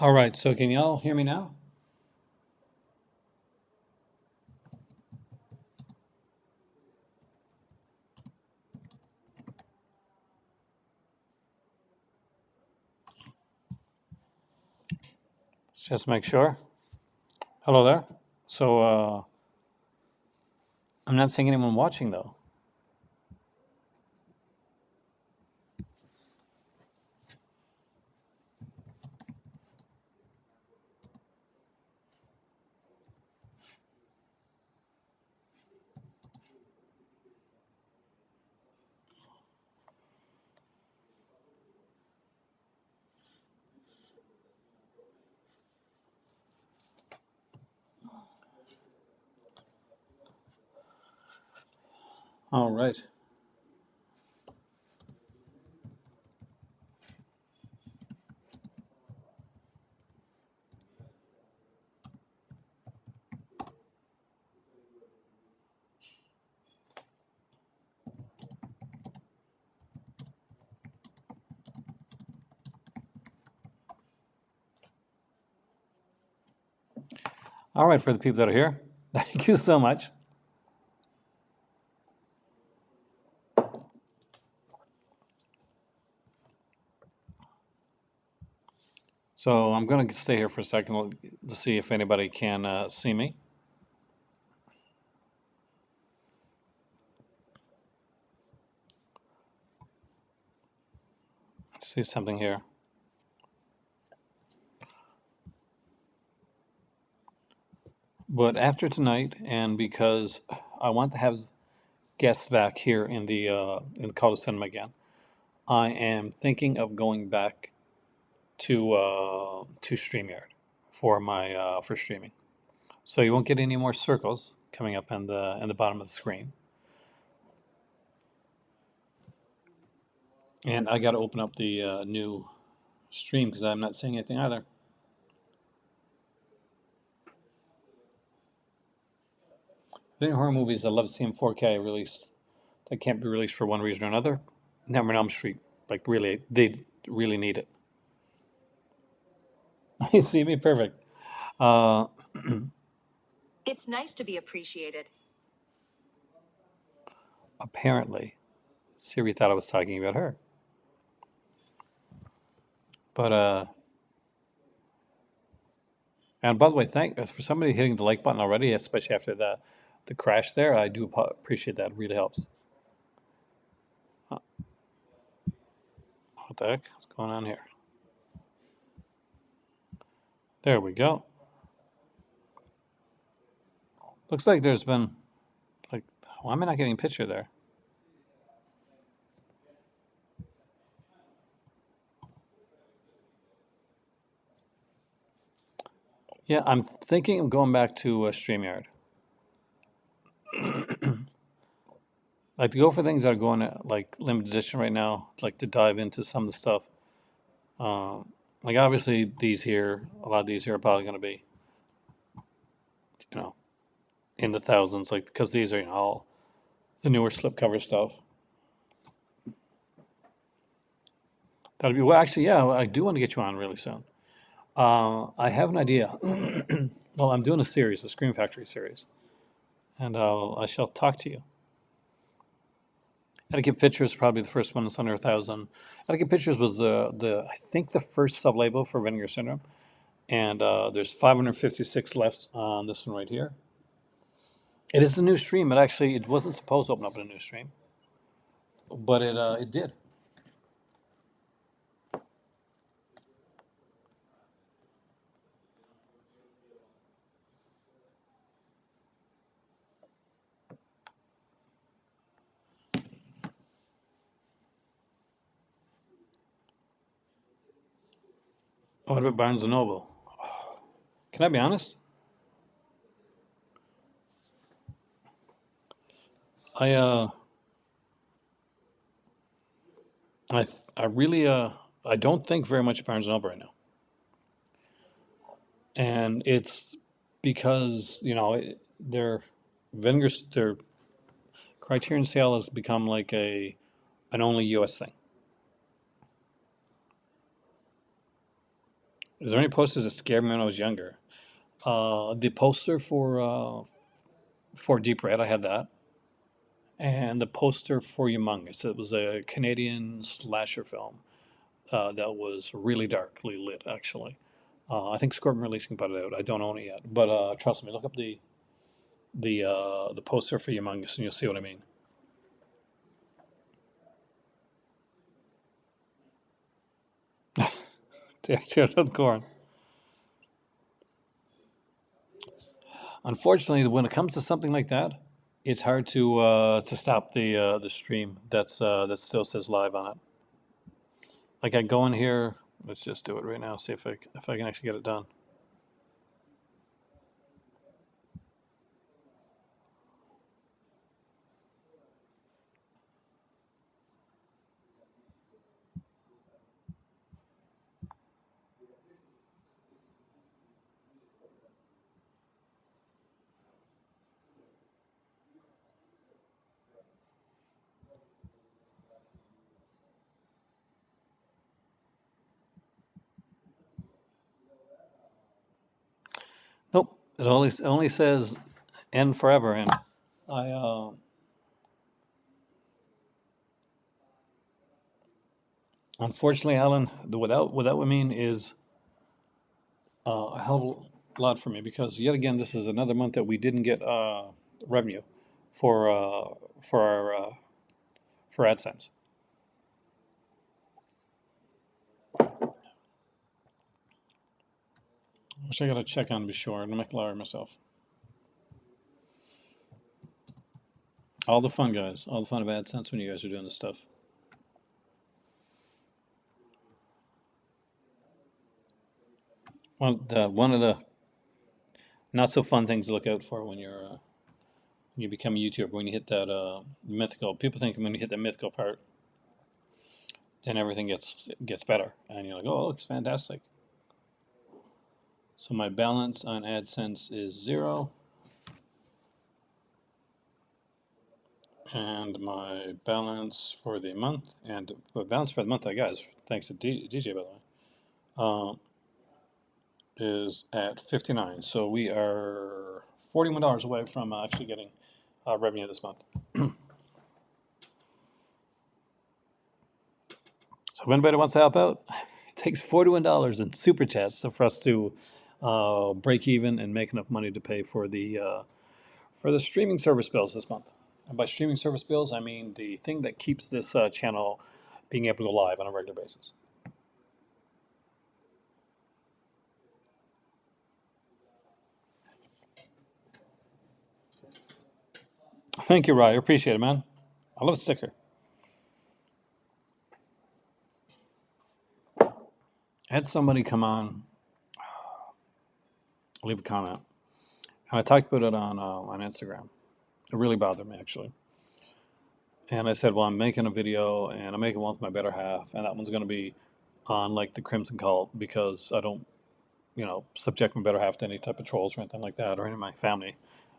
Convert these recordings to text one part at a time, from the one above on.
All right, so can y'all hear me now? Let's just make sure. Hello there. So I'm not seeing anyone watching though. All right. All right, for the people that are here, thank you so much. So I'm going to stay here for a second to see if anybody can see me. See something here. But after tonight, and because I want to have guests back here in the Call to Cinema again, I am thinking of going back to StreamYard for my for streaming. So you won't get any more circles coming up in the bottom of the screen. And I got to open up the new stream because I'm not seeing anything either. I think horror movies I love seeing 4K released that can't be released for one reason or another. Nightmare on Elm Street, like really, they really need it. You see me perfect. Uh, It's nice to be appreciated. Apparently, Siri thought I was talking about her, but and by the way, thank for somebody hitting the like button already, especially after the crash there. I do appreciate that. It really helps. What the heck? What's going on here? There we go. Looks like there's been like, why am I not getting a picture there? Yeah, I'm thinking of going back to StreamYard. Like to go for things that are going at like limited edition right now. Like to dive into some of the stuff. Like obviously these here, a lot of these here are probably going to be, you know, in the thousands. Like because these are all the newer slipcover stuff. That'd be well. Actually, yeah, I do want to get you on really soon. I have an idea. Well, I'm doing a series, the Scream Factory series, and I shall talk to you. Etiquette Pictures probably the first one that's under 1,000. Etiquette Pictures was the I think the first sublabel for Vinegar Syndrome, and there's 556 left on this one right here. It is a new stream. It wasn't supposed to open up in a new stream, but it did. What about Barnes and Noble? Can I be honest? I uh I I really I don't think very much of Barnes and Noble right now, and it's because their their Criterion sale has become like a an only U.S. thing. Is there any posters that scared me when I was younger? The poster for Deep Red, I had that, and the poster for Humongous. It was a Canadian slasher film that was really darkly lit, actually. I think Scorpion Releasing put it out. I don't own it yet, but trust me, look up the poster for Humongous, and you'll see what I mean. Tear the corn. Unfortunately, when it comes to something like that, it's hard to stop the stream that still says live on it. Like I go in here, let's just do it right now. See if I can actually get it done. Nope. It only says end forever, and I unfortunately, Alan, the without would mean is a hell of a lot for me because yet again, this is another month that we didn't get revenue for for AdSense. Which I gotta check on to be sure. I'm make a liar myself. All the fun, guys. All the fun of AdSense when you guys are doing this stuff. One of the not so fun things to look out for when you become a YouTuber, when you hit that mythical. People think when you hit the mythical part, then everything gets better, and you're like, oh, it looks fantastic. So my balance on AdSense is 0, and my balance for the month, and the balance for the month I got is thanks to DJ, by the way, is at 59. So we are $41 away from actually getting revenue this month. So if anybody wants to help out, it takes $41 in super chats for us to break even and make enough money to pay for the streaming service bills this month. And by streaming service bills, I mean the thing that keeps this channel being able to go live on a regular basis. Thank you, Rye. I appreciate it, man. I love a sticker. I had somebody come on, leave a comment, and I talked about it on Instagram. It really bothered me, actually. And I said, well, I'm making a video, and I'm making one with my better half, and that one's going to be on like the Crimson Cult because I don't, subject my better half to any type of trolls or anything like that, or any of my family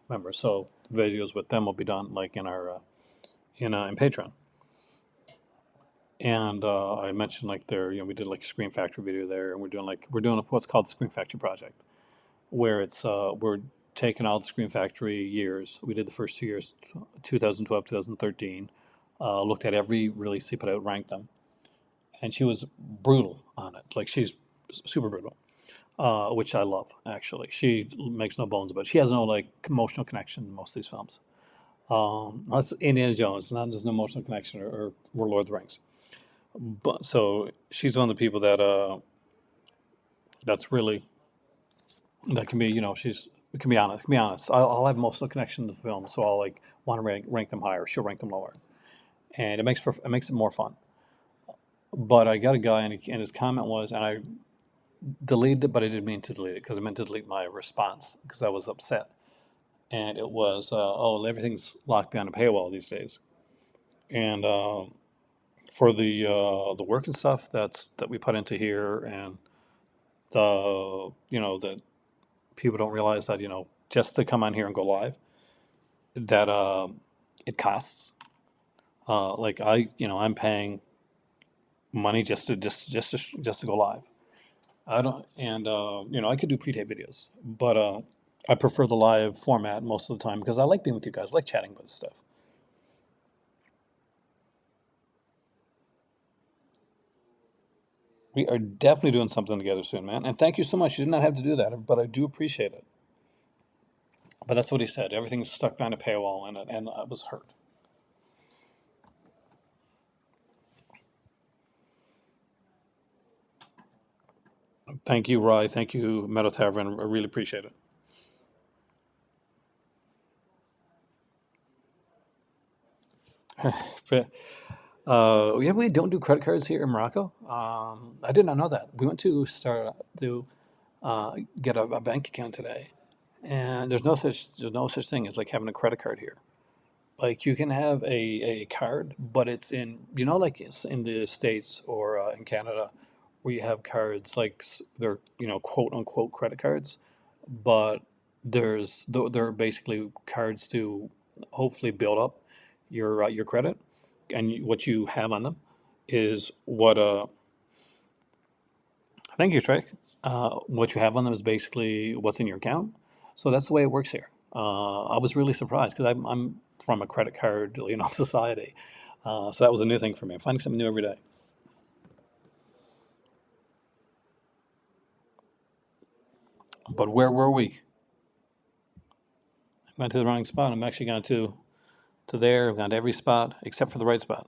members. So the videos with them will be done like in our in Patreon. And I mentioned like there, we did like a Scream Factory video there, and we're doing what's called the Scream Factory project, where it's we're taking all the Scream Factory years. We did the first 2 years, 2012, 2013. Looked at every release he put out, ranked them, and she was brutal on it. Like she's super brutal, which I love actually. She makes no bones about it. She has no like emotional connection in most of these films. That's Indiana Jones. There's no emotional connection or Lord of the Rings. But so she's one of the people that's really that can be she's it can be honest. Can be honest. I'll have emotional connection to the film, so I'll like want to rank them higher. She'll rank them lower, and it makes it more fun. But I got a guy, and his comment was, and I deleted it, but I didn't mean to delete it because I meant to delete my response because I was upset. And it was, oh, everything's locked behind a paywall these days. And for the work and stuff that we put into here, and that people don't realize that just to come on here and go live, that it costs. Like I'm paying money just to go live. I don't, and you know, I could do pre-tape videos, but I prefer the live format most of the time because I like being with you guys, I like chatting about this stuff. We are definitely doing something together soon, man. And thank you so much. You did not have to do that, but I do appreciate it. But that's what he said. Everything's stuck behind a paywall, and I was hurt. Thank you, Rye. Thank you, Meadow Tavern. I really appreciate it. Yeah, we don't do credit cards here in Morocco. I did not know that. We went to start to get a bank account today, and there's no such thing as like having a credit card here. Like you can have a card, but it's in, you know, like it's in the States or in Canada, where you have cards like they're, you know, quote unquote credit cards, but they're basically cards to hopefully build up your credit, and what you have on them is what thank you, Trey. What you have on them is basically what's in your account. So that's the way it works here. I was really surprised because I'm from a credit card, you know, society. So that was a new thing for me. I'm finding something new every day. But where were we? I went to the wrong spot. I'm actually gone to there. I've gone to every spot except for the right spot.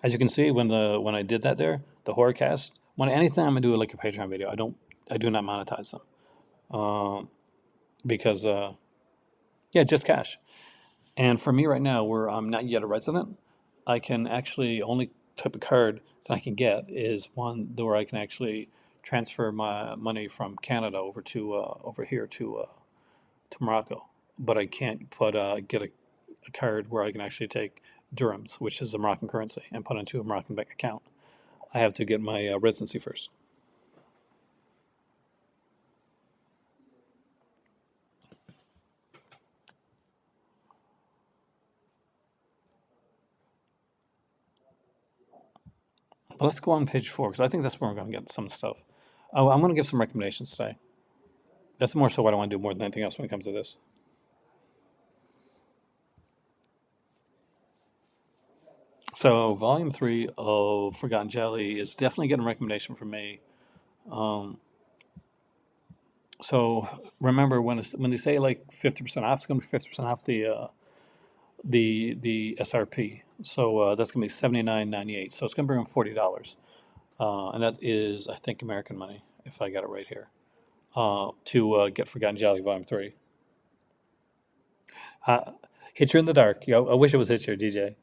As you can see, when I did that there, the horrorcast, when anything I'm gonna do like a Patreon video, I do not monetize them because yeah, just cash. And for me right now, where I'm not yet a resident, I can actually only type of card that I can get is one where I can actually transfer my money from Canada over to over here to Morocco. But I can't get a card where I can actually take dirhams, which is a Moroccan currency, and put into a Moroccan bank account. I have to get my residency first. But let's go on page 4 because I think that's where we're going to get some stuff. Oh, I'm going to give some recommendations today. That's more so what I want to do more than anything else when it comes to this. So, volume 3 of Forgotten Jelly is definitely getting a recommendation from me. So, remember when they say like 50% off, it's going to be 50% off the SRP. So that's going to be 79.98. So it's going to bring them $40, and that is I think American money if I got it right here. To get Forgotten Jelly Volume 3. Hitcher in the Dark. Yeah, I wish it was Hitcher, DJ.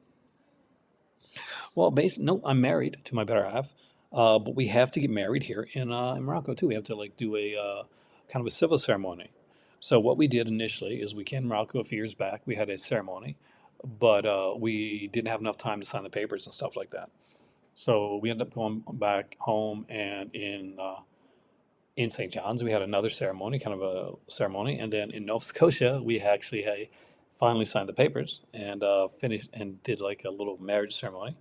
Well, no, I'm married to my better half, but we have to get married here in Morocco too. We have to like do a kind of a civil ceremony. So what we did initially is we came to Morocco a few years back. We had a ceremony, but we didn't have enough time to sign the papers and stuff like that. So we ended up going back home, and in St. John's we had another ceremony, kind of a ceremony, and then in Nova Scotia we actually finally signed the papers and finished and did like a little marriage ceremony,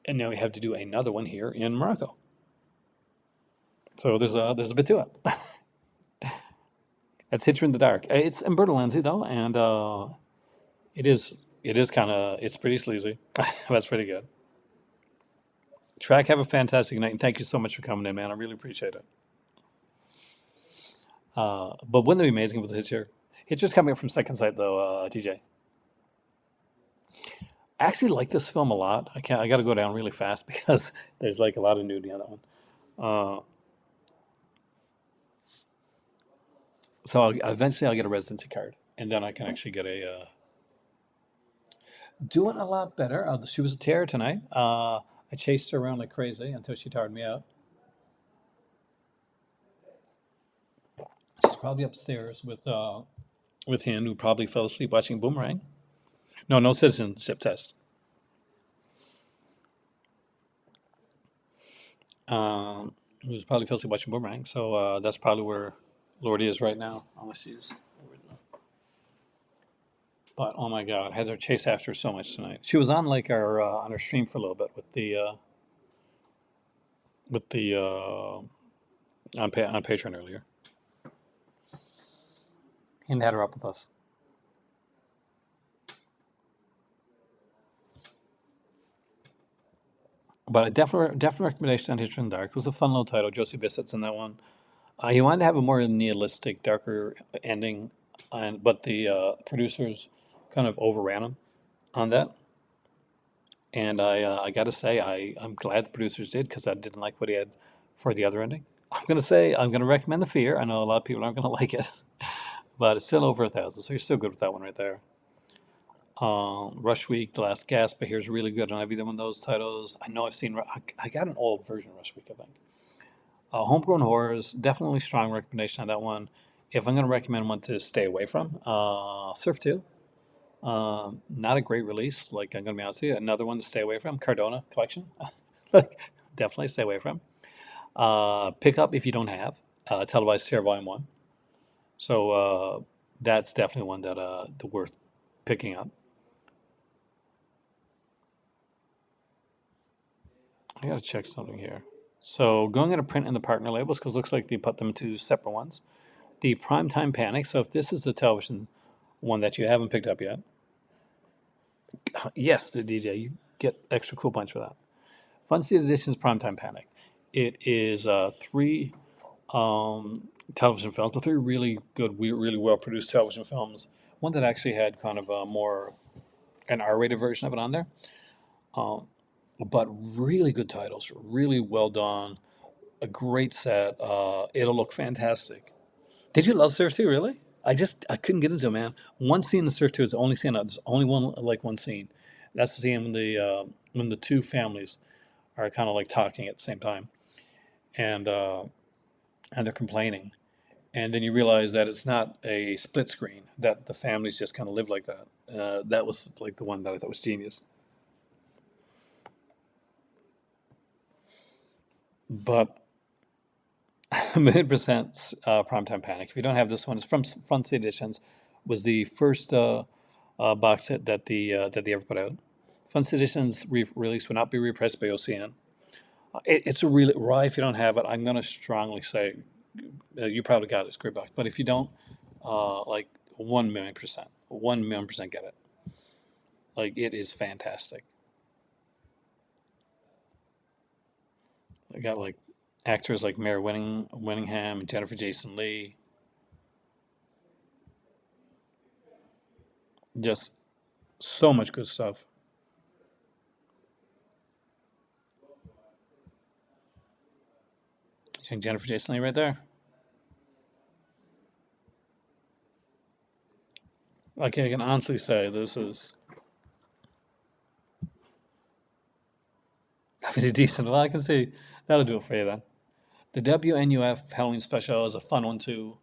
and now we have to do another one here in Morocco. So there's a bit to it. That's Hitcher in the Dark. It's Umberto Lenzi though, and it is kind of it's pretty sleazy. That's pretty good. Track, have a fantastic night, and thank you so much for coming in, man. I really appreciate it. But wouldn't it be amazing if it was Hitcher? Hitcher's coming up from Second Sight though, TJ. I actually like this film a lot. I got to go down really fast because there's like a lot of nudity on that one. Uh, so eventually I'll get a residency card, and then I can actually get a doing a lot better. She was a terror tonight. I chased her around like crazy until she tired me out. She's probably upstairs with him, who probably fell asleep watching Boomerang. No, no citizenship test. Who's probably fell asleep watching Boomerang. So that's probably where Lordy is right now, unless she's. But oh my God, I had to chase after her so much tonight. She was on like our on our stream for a little bit with the with the on Patreon earlier. He had her up with us. But a definite recommendation on Hitcher in the Dark. It was a fun little title. Josie Bissett's in that one. He wanted to have a more nihilistic, darker ending, but the producers kind of overran him on that. And I got to say, I'm glad the producers did because I didn't like what he had for the other ending. I'm gonna recommend The Fear. I know a lot of people aren't gonna like it, but it's still over 1,000, so you're still good with that one right there. Rush Week, The Last Gasp, but here's really good on every one of those titles. I know I've seen. I got an old version of Rush Week, I think. Homegrown Horrors, definitely strong recommendation on that one. If I'm going to recommend one to stay away from, Surf 2. Not a great release, like I'm going to be honest with you. Another one to stay away from, Cardona Collection. Like, definitely stay away from. Pick up if you don't have Televised Terror Volume 1. So that's definitely one that worth picking up. I got to check something here. So going into print in the partner labels, because it looks like they put them into separate ones. The Primetime Panic. So if this is the television one that you haven't picked up yet, yes, the DJ, you get extra cool points for that. Fun City Edition's Primetime Panic. It is three television films, but three really good, really well produced television films. One that actually had kind of a more an R-rated version of it on there, but really good titles, really well done, a great set. It'll look fantastic. Did you love Surf 2, really? I couldn't get into it, man. One scene in Surf 2 is the only scene. There's only one scene. That's the scene when the two families are kind of like talking at the same time, and they're complaining, and then you realize that it's not a split screen. That the families just kind of live like that. That was like the one that I thought was genius. But Million Percent Primetime Panic. If you don't have this one, it's from Front City Editions. Was the first box set that they ever put out. Front City Editions release will not be repressed by OCN. It's a really Rye. If you don't have it, I'm gonna strongly say you probably got it. It's a great box. But if you don't, like 1,000,000%, 1,000,000% get it. Like it is fantastic. I got like actors like Mary Winningham and Jennifer Jason Leigh. Just so much good stuff. Jennifer Jason Leigh right there. Like I can honestly say this is pretty decent. Well, I can see that'll do it for you then. The WNUF Halloween special is a fun one too.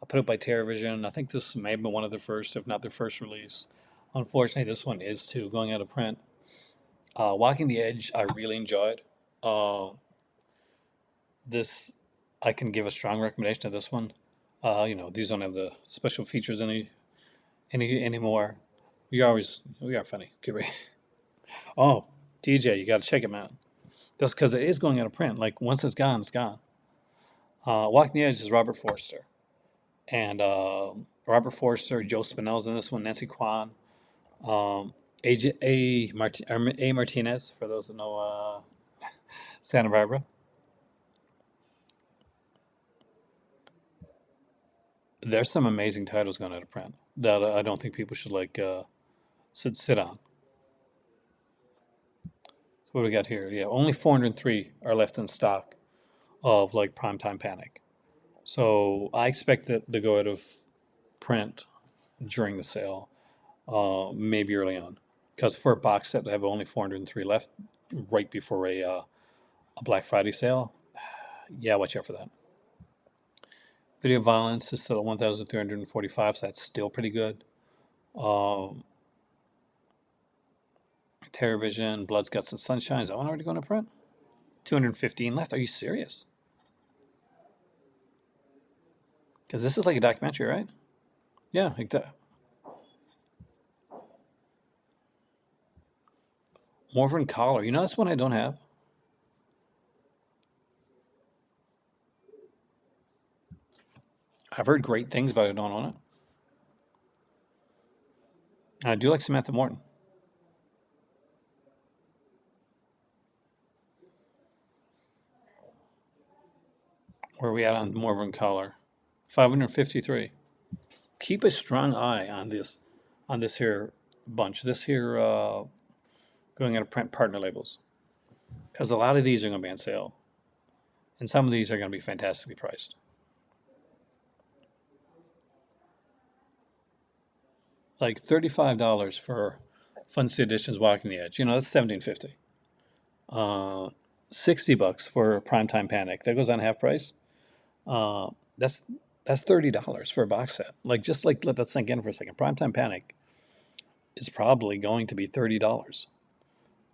Put out by TerraVision. I think this may have been one of their first, if not their first release. Unfortunately, this one is too going out of print. Walking the Edge, I really enjoyed. Uh, this, I can give a strong recommendation to this one. These don't have the special features anymore. We are funny. Get ready. Oh, DJ, you got to check it, man. That's because it is going out of print. Like once it's gone, it's gone. Walking the Edge is Robert Forster, and Robert Forster, Joe Spinell's in this one, Nancy Kwan, A. Martinez, for those that know Santa Barbara. There's some amazing titles going out of print that I don't think people should like sit on. So what do we got here? Yeah, only 403 are left in stock of like Primetime Panic. So I expect that to go out of print during the sale, maybe early on, because for a box set, they have only 403 left right before a Black Friday sale. Yeah, watch out for that. Video Violence is still at 1,345, so that's still pretty good. Um, TerraVision, Bloods, Guts, and Sunshine. Is that one already going to print? 215 left. Are you serious? Because this is like a documentary, right? Yeah, Morven Collar. You know, that's one I don't have. I've heard great things about it. Don't own it. I do like Samantha Morton. Where are we at on Morven Collar? 553. Keep a strong eye on this here bunch. This here going out of print partner labels, because a lot of these are going to be on sale, and some of these are going to be fantastically priced. Like $35 for Fun City Editions Walking the Edge. You know, that's 1750. 60 bucks for Primetime Panic. That goes on half price. Uh, that's that's $30 for a box set. Like, just like, let that sink in for a second. Primetime Panic is probably going to be $30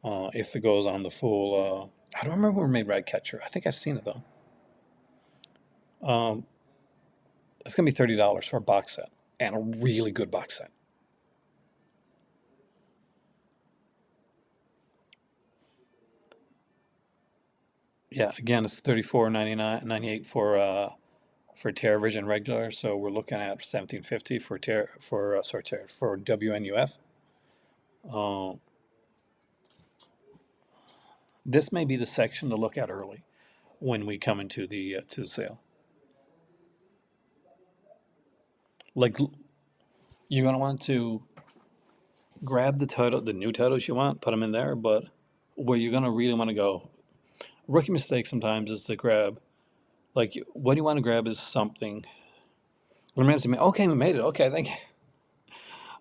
if it goes on the full. I don't remember who made Ratcatcher. I think I've seen it though. Um, it's gonna be $30 for a box set and a really good box set. Yeah, again, it's 34.99, 98 for TerraVision regular. So we're looking at 1750 for for WNUF. Uh, this may be the section to look at early when we come into the to the sale. Like, you're gonna want to grab the new titles you want, put them in there. But where you're gonna really want to go, rookie mistake sometimes is to grab, like, what you want to grab is something. Reminds me, okay, we made it. Okay, thank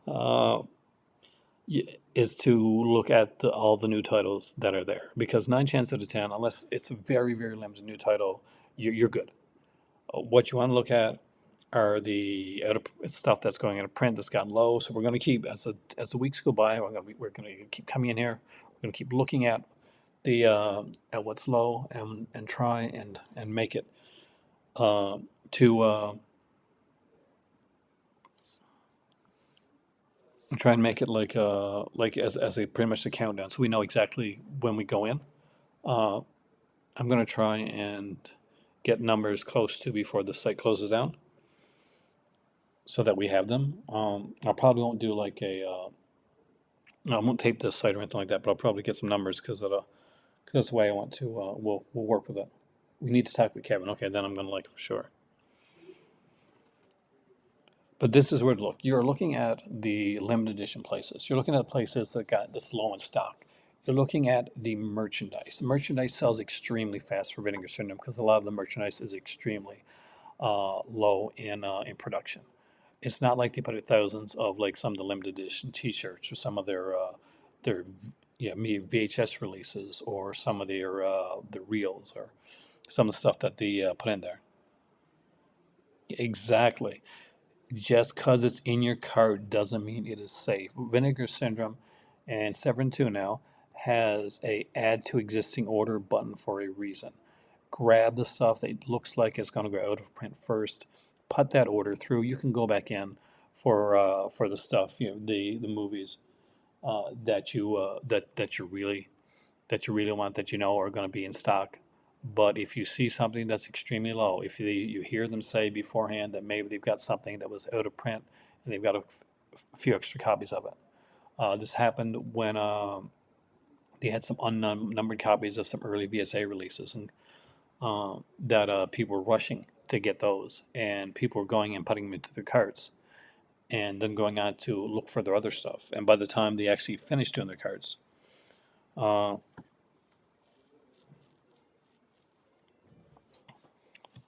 you. Is to look at all the new titles that are there, because nine chances out of ten, unless it's a very very limited new title, you're good. What you want to look at are the stuff that's going out of print that's gotten low. So we're going to keep, as the weeks go by, we're going to keep coming in here. We're going to keep looking at the at what's low, and try and make it to try and make it like as a pretty much a countdown, so we know exactly when we go in. Uh, I'm going to try and get numbers close to before the site closes down, so that we have them. I probably won't do like I won't tape this site or anything like that, but I'll probably get some numbers, because that's the way I want to. We'll work with it. We need to talk with Kevin. Okay, then I'm going to like it for sure. But this is where to look. You're looking at the limited edition places. You're looking at places that got this low in stock. You're looking at the merchandise. Merchandise sells extremely fast for Vinegar Syndrome, because a lot of the merchandise is extremely low in production. It's not like they put out thousands of, like, some of the limited edition T-shirts, or some of their yeah, VHS releases, or some of their reels, or some of the stuff that they put in there. Exactly. Just because it's in your cart doesn't mean it is safe. Vinegar Syndrome and Severin 2 now has a add to existing order button for a reason. Grab the stuff that looks like it's going to go out of print first. Put that order through. You can go back in for the stuff, the movies that you really want, that you know are going to be in stock. But if you see something that's extremely low, if you hear them say beforehand that maybe they've got something that was out of print and they've got a few extra copies of it. This happened when they had some unnumbered copies of some early VSA releases, and that people were rushing to get those, and people were going and putting them into their carts, and then going on to look for their other stuff. And by the time they actually finished doing their carts, uh,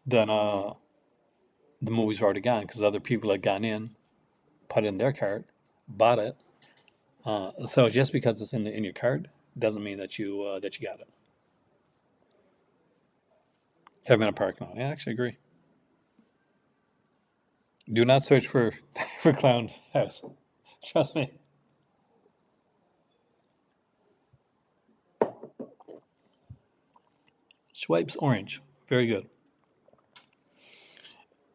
then the movies were already gone, because other people had gone in, put it in their cart, bought it. So just because it's in your cart doesn't mean that you got it. Have been a parking lot. Yeah, I actually agree. Do not search for for Clown House. Trust me. Schweppes orange, very good.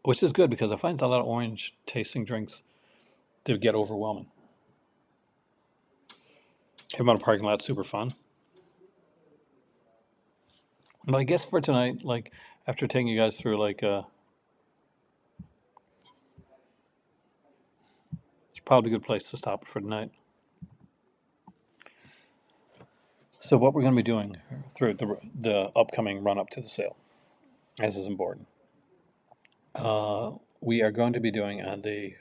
Which is good, because I find a lot of orange tasting drinks to get overwhelming. Have been a parking lot, super fun. But I guess for tonight, like, after taking you guys through, like, probably a good place to stop for tonight. So what we're going to be doing through the upcoming run up to the sale, as is important, we are going to be doing on the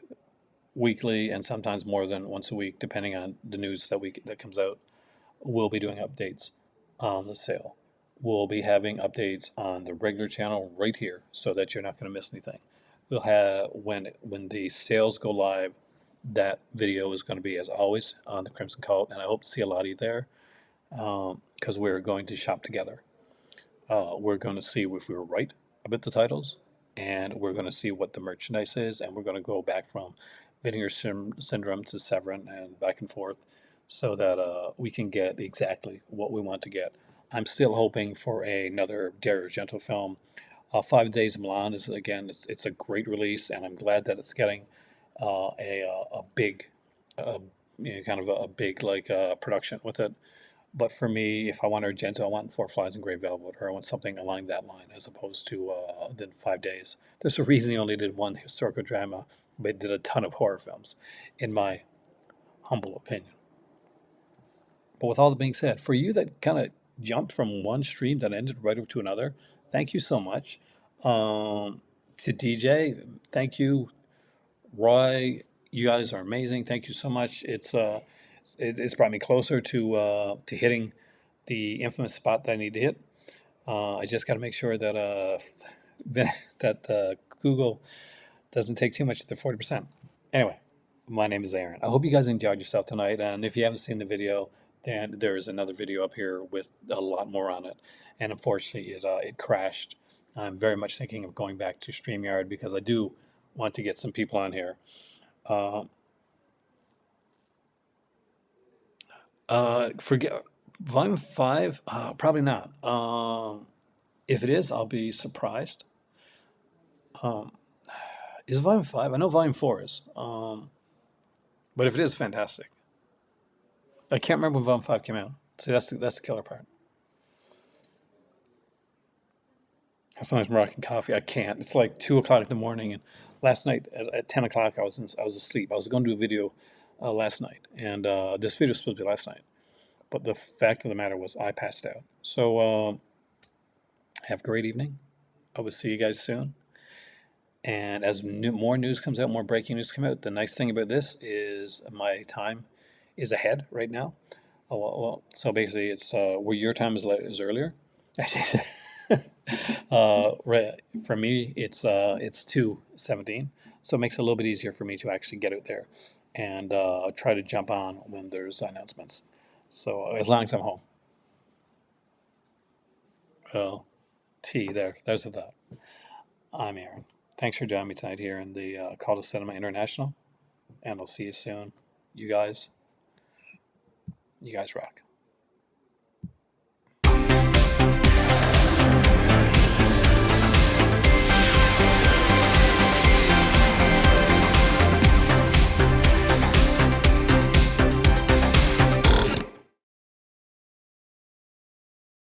weekly and sometimes more than once a week, depending on the news that comes out. We'll be doing updates on the sale. We'll be having updates on the regular channel right here, so that you're not going to miss anything. We'll have when the sales go live, that video is going to be as always on the Crimson Cult, and I hope to see a lot of you there because we're going to shop together. We're going to see if we were right about the titles, and we're going to see what the merchandise is, and we're going to go back from Vinegar Syndrome to Severin and back and forth so that we can get exactly what we want to get. I'm still hoping for another Dario Argento film. 5 Days of Milan is, again, it's a great release, and I'm glad that it's getting a big, kind of a big like production with it. But for me, if I want Argento, I want Four Flies and Grey Velvet, or I want something along that line as opposed to the 5 days. There's a reason he only did one historical drama, but did a ton of horror films, in my humble opinion. But with all that being said, for you that kind of jumped from one stream that ended right over to another, thank you so much. To DJ, thank you. Roy, you guys are amazing. Thank you so much. It's brought me closer to hitting the infamous spot that I need to hit. I just got to make sure that that Google doesn't take too much of the 40%. Anyway, my name is Aaron. I hope you guys enjoyed yourself tonight. And if you haven't seen the video, then there's another video up here with a lot more on it. And unfortunately, it crashed. I'm very much thinking of going back to StreamYard because I do want to get some people on here. Forget Volume 5? Probably not. If it is, I'll be surprised. Is it Volume 5? I know Volume 4 is. But if it is, fantastic. I can't remember when Volume 5 came out. See, that's the killer part. Sometimes Moroccan coffee, I can't. It's like 2 o'clock in the morning, and last night at 10 o'clock, I was asleep. I was going to do a video last night, and this video was supposed to be last night. But the fact of the matter was I passed out. So have a great evening. I will see you guys soon. And as more news comes out, more breaking news come out, the nice thing about this is my time is ahead right now. So basically, it's where your time is earlier. For me, it's 2:17, so it makes it a little bit easier for me to actually get out there and try to jump on when there's announcements. So as long as I'm home. Well, there's the thought. I'm Aaron. Thanks for joining me tonight here in the Call to Cinema International, and I'll see you soon. You guys rock.